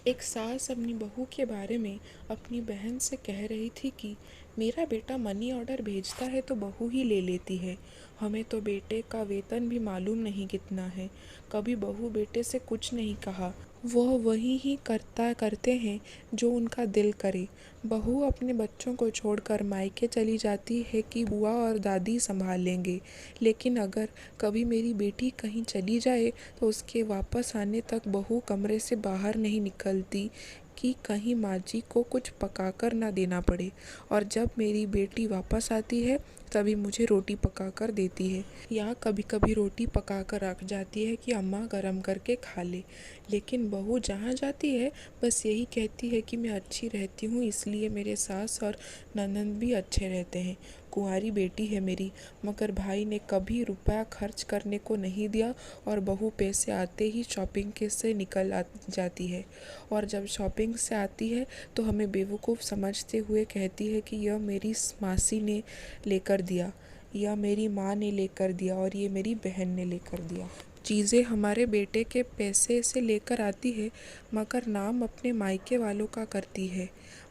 एक सास अपनी बहू के बारे में अपनी बहन से कह रही थी कि मेरा बेटा मनी ऑर्डर भेजता है तो बहू ही ले लेती है। हमें तो बेटे का वेतन भी मालूम नहीं कितना है। कभी बहू बेटे से कुछ नहीं कहा। वह वही ही करते हैं जो उनका दिल करे। बहू अपने बच्चों को छोड़कर मायके चली जाती है कि बुआ और दादी संभाल लेंगे। लेकिन अगर कभी मेरी बेटी कहीं चली जाए तो उसके वापस आने तक बहू कमरे से बाहर नहीं निकलती कि कहीं माँ जी को कुछ पकाकर ना देना पड़े। और जब मेरी बेटी वापस आती है तभी मुझे रोटी पकाकर देती है या कभी कभी रोटी पकाकर रख जाती है कि अम्मा गरम करके खा ले। लेकिन बहू जहाँ जाती है बस यही कहती है कि मैं अच्छी रहती हूँ इसलिए मेरे सास और ननंद भी अच्छे रहते हैं। कुंवारी बेटी है मेरी, मगर भाई ने कभी रुपया खर्च करने को नहीं दिया और बहू पैसे आते ही शॉपिंग के से निकल जाती है। और जब शॉपिंग से आती है तो हमें बेवकूफ़ समझते हुए कहती है कि यह मेरी मासी ने लेकर दिया, या मेरी माँ ने लेकर दिया और ये मेरी बहन ने लेकर दिया। चीज़ें हमारे बेटे के पैसे से लेकर आती है मगर नाम अपने मायके वालों का करती है।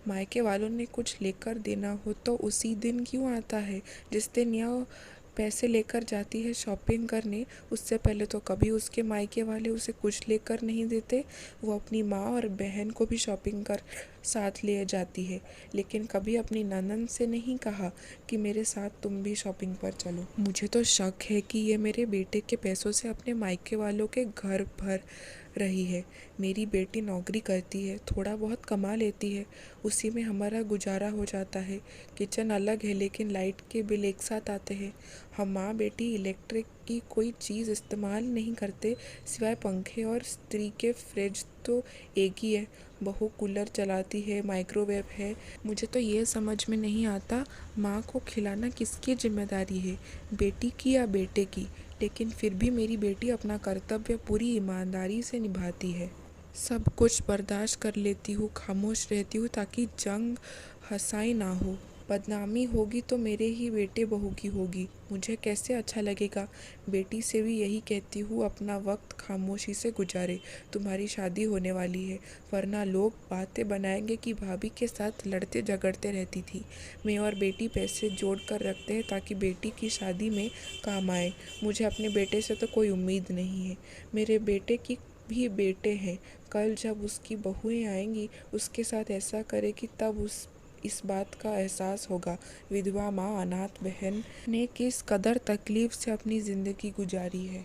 मायके वालों ने कुछ लेकर देना हो तो उसी दिन क्यों आता है जिस दिन यह पैसे लेकर जाती है शॉपिंग करने। उससे पहले तो कभी उसके मायके वाले उसे कुछ लेकर नहीं देते। वो अपनी माँ और बहन को भी शॉपिंग कर साथ ले जाती है, लेकिन कभी अपनी ननंद से नहीं कहा कि मेरे साथ तुम भी शॉपिंग पर चलो। मुझे तो शक है कि ये मेरे बेटे के पैसों से अपने मायके वालों के घर भर रही है। मेरी बेटी नौकरी करती है, थोड़ा बहुत कमा लेती है, उसी में हमारा गुजारा हो जाता है। किचन अलग है लेकिन लाइट के बिल एक साथ आते हैं। हम माँ बेटी इलेक्ट्रिक की कोई चीज़ इस्तेमाल नहीं करते सिवाय पंखे और स्त्री के फ्रिज तो एक ही है। बहू कूलर चलाती है, माइक्रोवेव है। मुझे तो ये समझ में नहीं आता माँ को खिलाना किसकी जिम्मेदारी है, बेटी की या बेटे की। लेकिन फिर भी मेरी बेटी अपना कर्तव्य पूरी ईमानदारी से निभाती है। सब कुछ बर्दाश्त कर लेती हूँ, खामोश रहती हूँ ताकि जंग हंसाई ना हो। बदनामी होगी तो मेरे ही बेटे बहू की होगी, मुझे कैसे अच्छा लगेगा। बेटी से भी यही कहती हूँ अपना वक्त खामोशी से गुजारे, तुम्हारी शादी होने वाली है, वरना लोग बातें बनाएंगे कि भाभी के साथ लड़ते झगड़ते रहती थी। मैं और बेटी पैसे जोड़ कर रखते हैं ताकि बेटी की शादी में काम आए। मुझे अपने बेटे से तो कोई उम्मीद नहीं है। मेरे बेटे की भी बेटे हैं, कल जब उसकी बहुएं आएंगी उसके साथ ऐसा करेगी तब इस बात का एहसास होगा विधवा माँ अनाथ बहन ने किस कदर तकलीफ से अपनी ज़िंदगी गुजारी है।